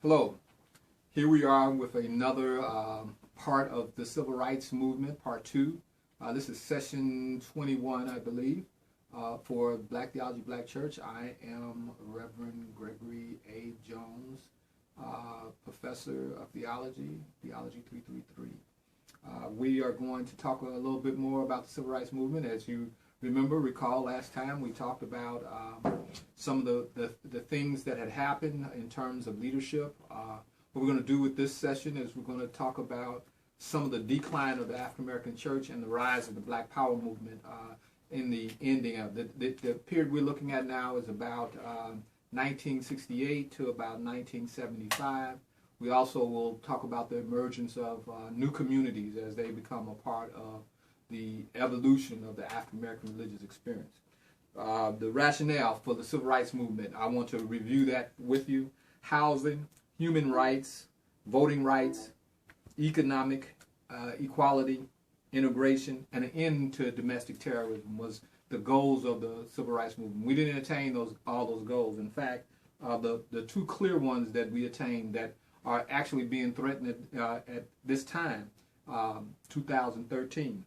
Hello, here we are with another part of the Civil Rights Movement, part two. This is session 21, I believe, for Black Theology, Black Church. I am Reverend Gregory A. Jones, Professor of Theology, Theology 333. We are going to talk a little bit more about the Civil Rights Movement. As you recall last time we talked about some of the things that had happened in terms of leadership. What we're going to do with this session is we're going to talk about some of the decline of the African American church and the rise of the Black Power movement in the ending of the period we're looking at now is about 1968 to about 1975. We also will talk about the emergence of new communities as they become a part of the evolution of the African American religious experience. The rationale for the Civil Rights Movement, I want to review that with you. Housing, human rights, voting rights, economic equality, integration, and an end to domestic terrorism was the goals of the Civil Rights Movement. We didn't attain all those goals. In fact, the two clear ones that we attained that are actually being threatened at this time, 2013.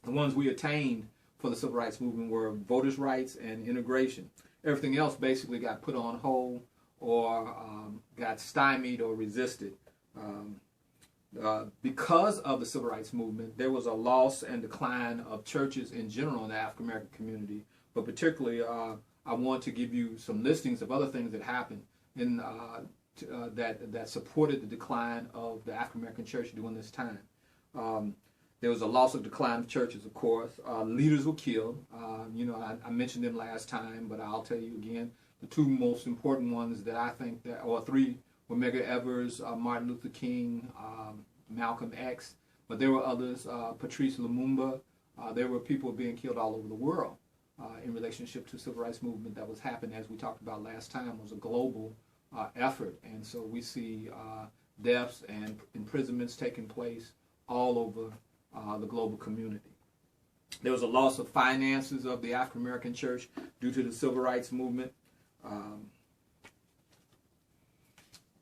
The ones we attained for the Civil Rights Movement were voters' rights and integration. Everything else basically got put on hold or got stymied or resisted. Because of the Civil Rights Movement, there was a loss and decline of churches in general in the African American community. But particularly, I want to give you some listings of other things that happened in that supported the decline of the African American church during this time. There was a loss of decline of churches, of course. Leaders were killed. I mentioned them last time, but I'll tell you again. The two most important ones that I think or three, were Medgar Evers, Martin Luther King, Malcolm X. But there were others, Patrice Lumumba. There were people being killed all over the world in relationship to the Civil Rights Movement that was happening, as we talked about last time, was a global effort. And so we see deaths and imprisonments taking place all over the global community. There was a loss of finances of the African American church due to the Civil Rights Movement.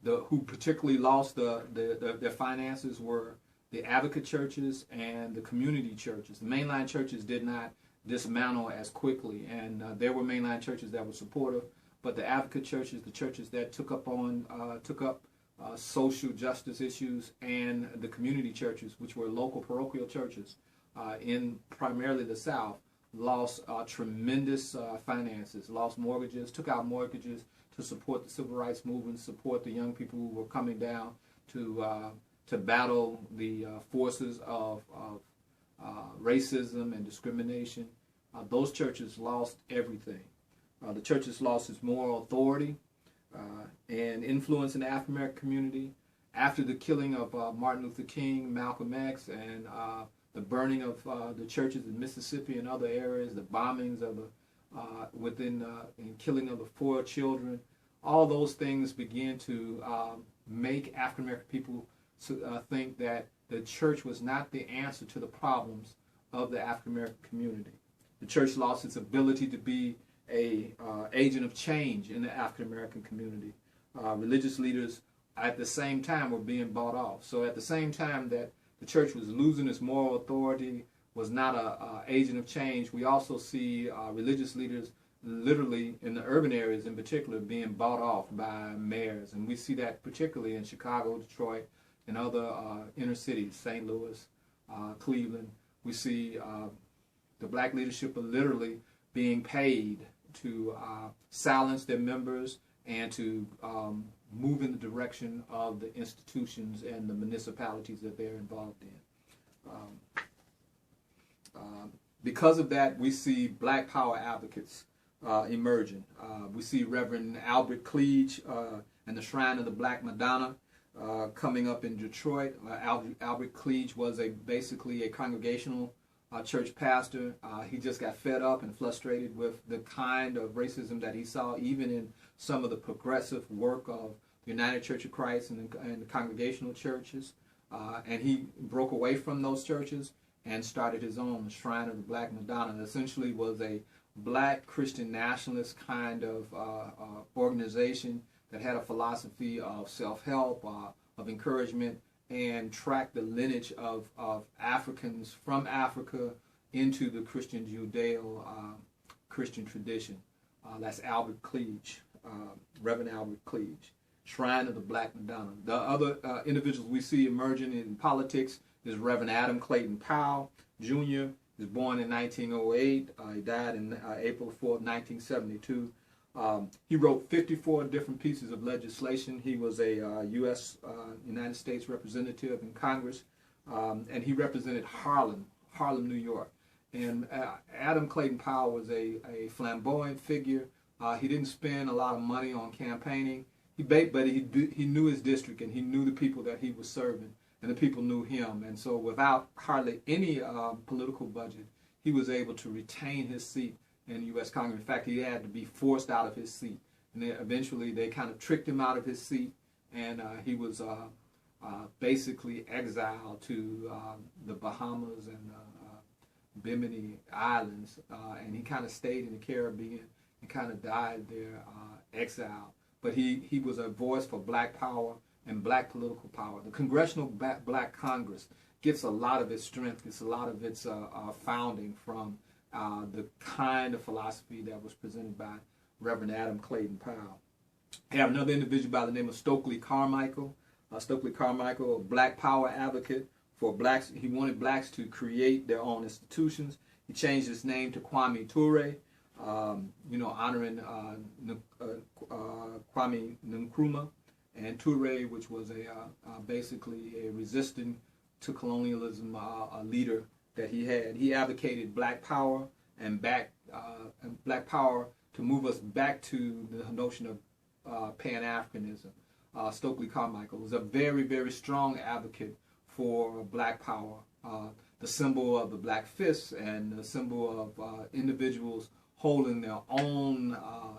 Who particularly lost their finances were the advocate churches and the community churches. The mainline churches did not dismantle as quickly, and there were mainline churches that were supportive, but the advocate churches, the churches that took up social justice issues, and the community churches, which were local parochial churches in primarily the South, lost tremendous finances, lost mortgages, took out mortgages to support the Civil Rights Movement, support the young people who were coming down to battle the forces of racism and discrimination. Those churches lost everything. The churches lost its moral authority and influence in the African American community. After the killing of Martin Luther King, Malcolm X, and the burning of the churches in Mississippi and other areas, the bombings of and killing of the 4 children, all those things began to make African American people think that the church was not the answer to the problems of the African American community. The church lost its ability to be a agent of change in the African American community. Religious leaders at the same time were being bought off. So at the same time that the church was losing its moral authority, was not an agent of change, we also see religious leaders literally in the urban areas in particular being bought off by mayors. And we see that particularly in Chicago, Detroit, and other inner cities, St. Louis, Cleveland. We see the black leadership are literally being paid to silence their members and to move in the direction of the institutions and the municipalities that they're involved in. Because of that, we see Black Power advocates emerging. We see Reverend Albert Cleage and the Shrine of the Black Madonna coming up in Detroit. Albert Cleage was basically a congregational church pastor. He just got fed up and frustrated with the kind of racism that he saw even in some of the progressive work of the United Church of Christ and the congregational churches. And he broke away from those churches and started his own Shrine of the Black Madonna. It essentially was a black Christian nationalist kind of organization that had a philosophy of self-help, of encouragement, and tracked the lineage of Africans from Africa into the Christian Judeo-Christian tradition. That's Albert Cleage, Reverend Albert Cleage, Shrine of the Black Madonna. The other individuals we see emerging in politics is Reverend Adam Clayton Powell, Jr., was born in 1908. He died in April 4th, 1972. He wrote 54 different pieces of legislation. He was a U.S. United States representative in Congress, and he represented Harlem, New York. And Adam Clayton Powell was a flamboyant figure. He didn't spend a lot of money on campaigning, but he knew his district, and he knew the people that he was serving, and the people knew him. And so without hardly any political budget, he was able to retain his seat in the U.S. Congress. In fact, he had to be forced out of his seat. And then eventually they kind of tricked him out of his seat, and he was basically exiled to the Bahamas and Bimini Islands, and he kind of stayed in the Caribbean and kind of died there exiled. But he was a voice for black power and black political power. The Congressional Black Congress gets a lot of its strength, gets a lot of its founding from the kind of philosophy that was presented by Reverend Adam Clayton Powell. We have another individual by the name of Stokely Carmichael. Stokely Carmichael, a black power advocate for blacks. He wanted blacks to create their own institutions. He changed his name to Kwame Ture, honoring Kwame Nkrumah, and Ture, which was basically a resistant to colonialism leader that he had. He advocated black power and black power to move us back to the notion of Pan-Africanism. Stokely Carmichael was a very, very strong advocate for black power. The symbol of the black fist and the symbol of individuals holding their own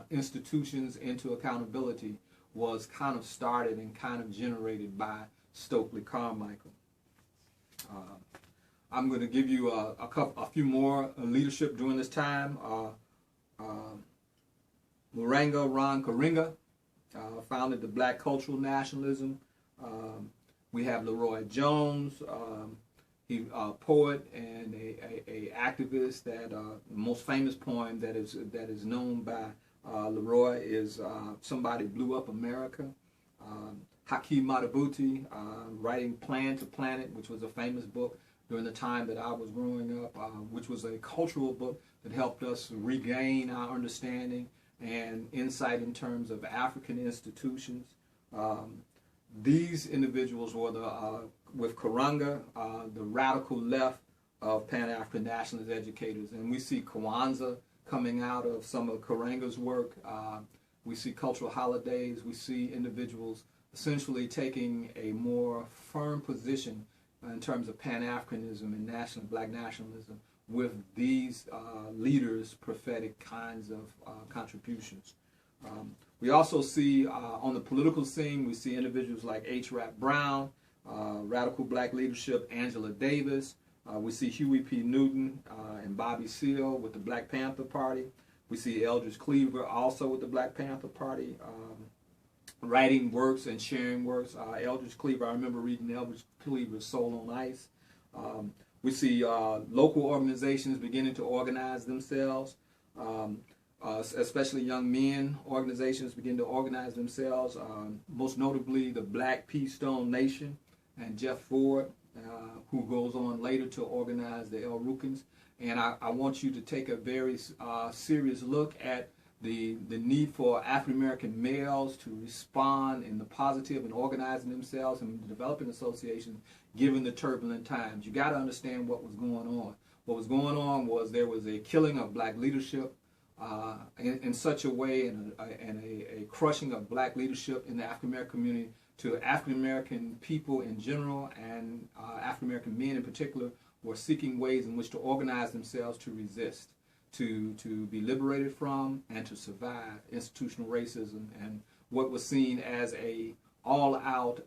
institutions into accountability was kind of started and kind of generated by Stokely Carmichael. I'm going to give you a few more leadership during this time. Luranga Ron Karinga founded the Black Cultural Nationalism. We have Leroy Jones, he poet and a activist. That the most famous poem that is known by Leroy is "Somebody Blew Up America." Hakeem Madhubuti writing "Plan to Planet," which was a famous book during the time that I was growing up, which was a cultural book that helped us regain our understanding and insight in terms of African institutions. These individuals were with Karanga, the radical left of Pan-African nationalist educators. And we see Kwanzaa coming out of some of Karanga's work. We see cultural holidays. We see individuals essentially taking a more firm position in terms of Pan-Africanism and black nationalism with these leaders' prophetic kinds of contributions. We also see on the political scene, we see individuals like H. Rap Brown, radical black leadership, Angela Davis. We see Huey P. Newton and Bobby Seale with the Black Panther Party. We see Eldridge Cleaver also with the Black Panther Party, writing works and sharing works. Eldridge Cleaver, I remember reading Eldridge Cleaver's Soul on Ice. We see local organizations beginning to organize themselves. Especially young men organizations begin to organize themselves, most notably the Black Keystone Nation and Jeff Ford, who goes on later to organize the El Rukns. And I want you to take a very serious look at the need for African-American males to respond in the positive and organizing themselves and developing associations given the turbulent times. You got to understand what was going on. What was going on was there was a killing of black leadership in such a way, and a crushing of black leadership in the African-American community to African-American people in general, and African-American men in particular were seeking ways in which to organize themselves to resist, to be liberated from, and to survive institutional racism and what was seen as a all-out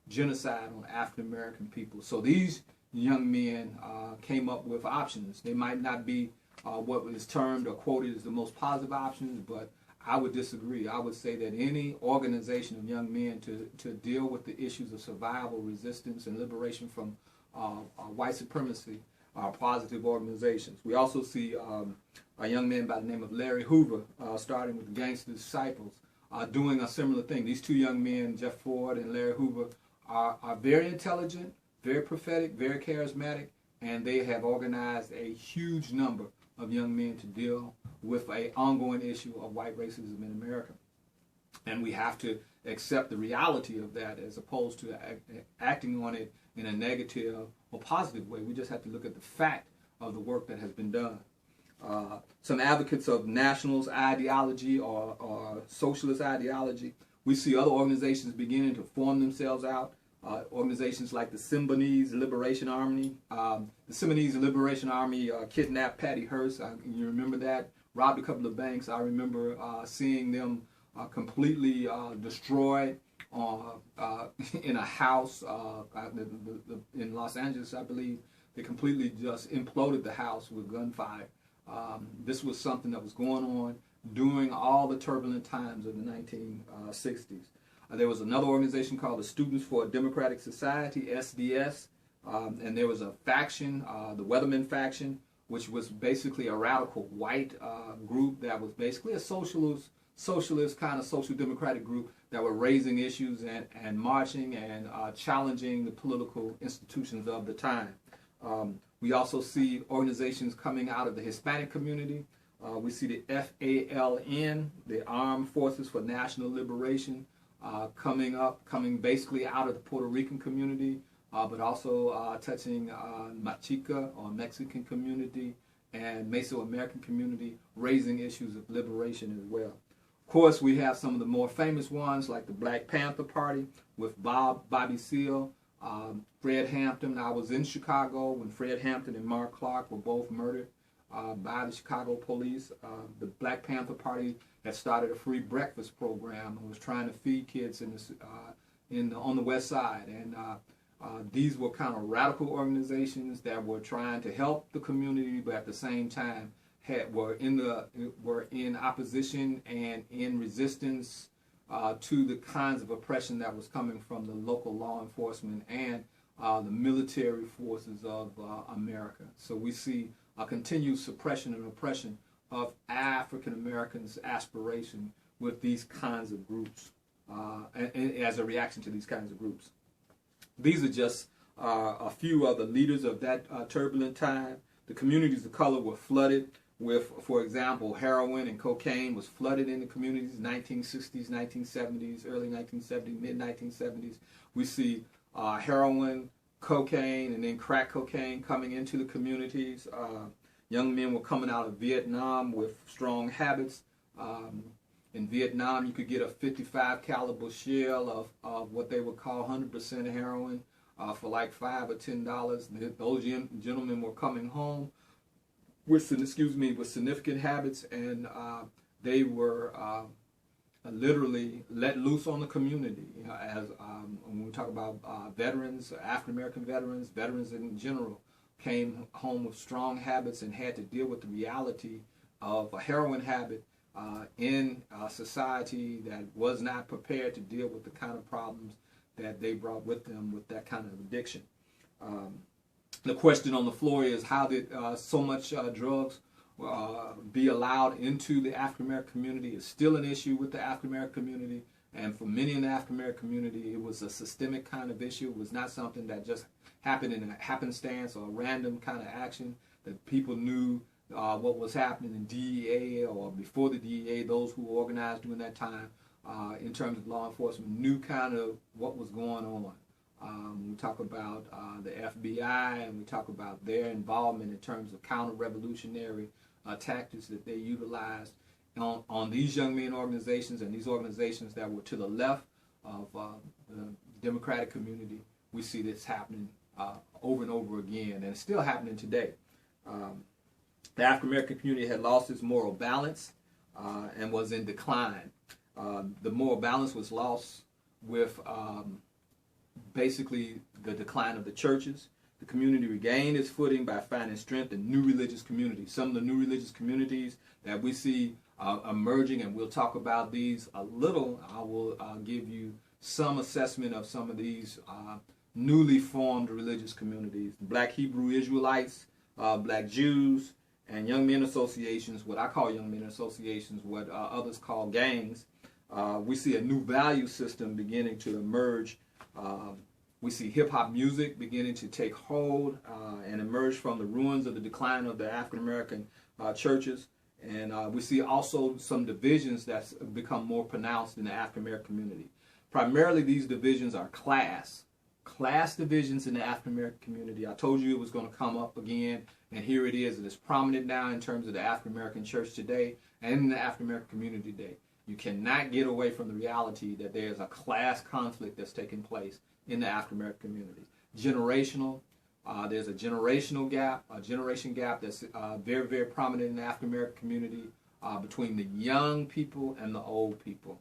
genocide on African-American people. So these young men came up with options. They might not be what was termed or quoted as the most positive options, but I would disagree. I would say that any organization of young men to deal with the issues of survival, resistance, and liberation from white supremacy are positive organizations. We also see a young man by the name of Larry Hoover, starting with the Gangster Disciples, doing a similar thing. These two young men, Jeff Ford and Larry Hoover, are very intelligent, very prophetic, very charismatic, and they have organized a huge number of young men to deal with an ongoing issue of white racism in America. And we have to accept the reality of that as opposed to acting on it in a negative or positive way. We just have to look at the fact of the work that has been done. Some advocates of nationalist ideology or socialist ideology, we see other organizations beginning to form themselves out. Organizations like the Symbionese Liberation Army. The Symbionese Liberation Army kidnapped Patty Hearst. You remember that? Robbed a couple of banks. I remember seeing them completely destroyed in a house in Los Angeles, I believe. They completely just imploded the house with gunfire. This was something that was going on during all the turbulent times of the 1960s. There was another organization called the Students for a Democratic Society, SDS, and there was a faction, the Weatherman faction, which was basically a radical white group that was basically a socialist kind of social democratic group that were raising issues and marching and challenging the political institutions of the time. We also see organizations coming out of the Hispanic community. We see the FALN, the Armed Forces for National Liberation, coming basically out of the Puerto Rican community, but also touching Machica or Mexican community and Mesoamerican community, raising issues of liberation as well. Of course, we have some of the more famous ones like the Black Panther Party with Bobby Seale, Fred Hampton. I was in Chicago when Fred Hampton and Mark Clark were both murdered by the Chicago police. The Black Panther Party had started a free breakfast program and was trying to feed kids on the West Side. And these were kind of radical organizations that were trying to help the community, but at the same time were in opposition and in resistance to the kinds of oppression that was coming from the local law enforcement and the military forces of America. So we see a continued suppression and oppression of African Americans' aspiration with these kinds of groups, and as a reaction to these kinds of groups. These are just a few of the leaders of that turbulent time. The communities of color were flooded with, for example, heroin and cocaine was flooded in the communities, 1960s, 1970s, early 1970s, mid-1970s. We see heroin, cocaine, and then crack cocaine coming into the communities. Young men were coming out of Vietnam with strong habits. In Vietnam, you could get a 55 caliber shell of what they would call 100% heroin for like $5 or $10. Those gentlemen were coming home with significant habits, and they were literally let loose on the community. You know, as when we talk about veterans, African American veterans in general, came home with strong habits and had to deal with the reality of a heroin habit in a society that was not prepared to deal with the kind of problems that they brought with them with that kind of addiction. The question on the floor is, how did so much drugs be allowed into the African American community? It's still an issue with the African American community, and for many in the African American community, it was a systemic kind of issue. It was not something that just happened in a happenstance or a random kind of action, that people knew what was happening in DEA or before the DEA. Those who were organized during that time in terms of law enforcement knew kind of what was going on. We talk about the FBI, and we talk about their involvement in terms of counter-revolutionary tactics that they utilized on these young men organizations and these organizations that were to the left of the Democratic community. We see this happening over and over again, and it's still happening today. The African American community had lost its moral balance and was in decline. The moral balance was lost with basically the decline of the churches. The community regained its footing by finding strength in new religious communities. Some of the new religious communities that we see emerging, and we'll talk about these a little. I will give you some assessment of some of these newly formed religious communities: Black Hebrew Israelites, Black Jews, and young men associations, what I call young men associations, what others call gangs. We see a new value system beginning to emerge. We see hip-hop music beginning to take hold and emerge from the ruins of the decline of the African-American churches. And we see also some divisions that's become more pronounced in the African-American community. Primarily, these divisions are class divisions in the African-American community. I told you it was going to come up again, and here it is. It is prominent now in terms of the African-American church today and in the African-American community today. You cannot get away from the reality that there's a class conflict that's taking place in the African-American community. Generational, there's a generation gap that's very, very prominent in the African-American community between the young people and the old people.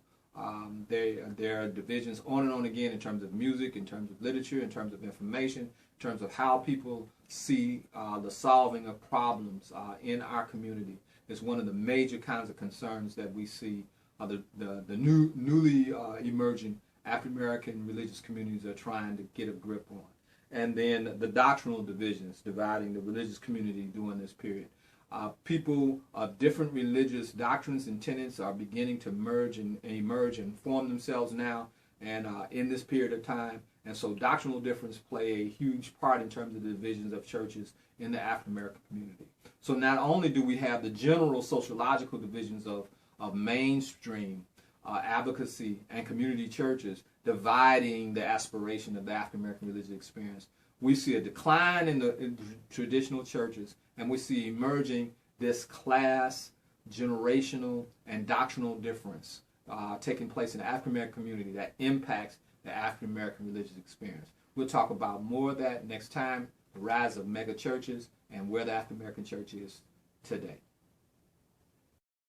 There are divisions on and on again in terms of music, in terms of literature, in terms of information, in terms of how people see the solving of problems in our community. It's one of the major kinds of concerns that we see the newly emerging African-American religious communities are trying to get a grip on. And then the doctrinal divisions dividing the religious community during this period. People of different religious doctrines and tenets are beginning to emerge and form themselves now and in this period of time. And so doctrinal difference play a huge part in terms of the divisions of churches in the African-American community. So not only do we have the general sociological divisions of mainstream advocacy and community churches dividing the aspiration of the African-American religious experience, we see a decline in the traditional churches, and we see emerging this class, generational, and doctrinal difference taking place in the African-American community that impacts the African-American religious experience. We'll talk about more of that next time, the rise of mega churches and where the African-American church is today.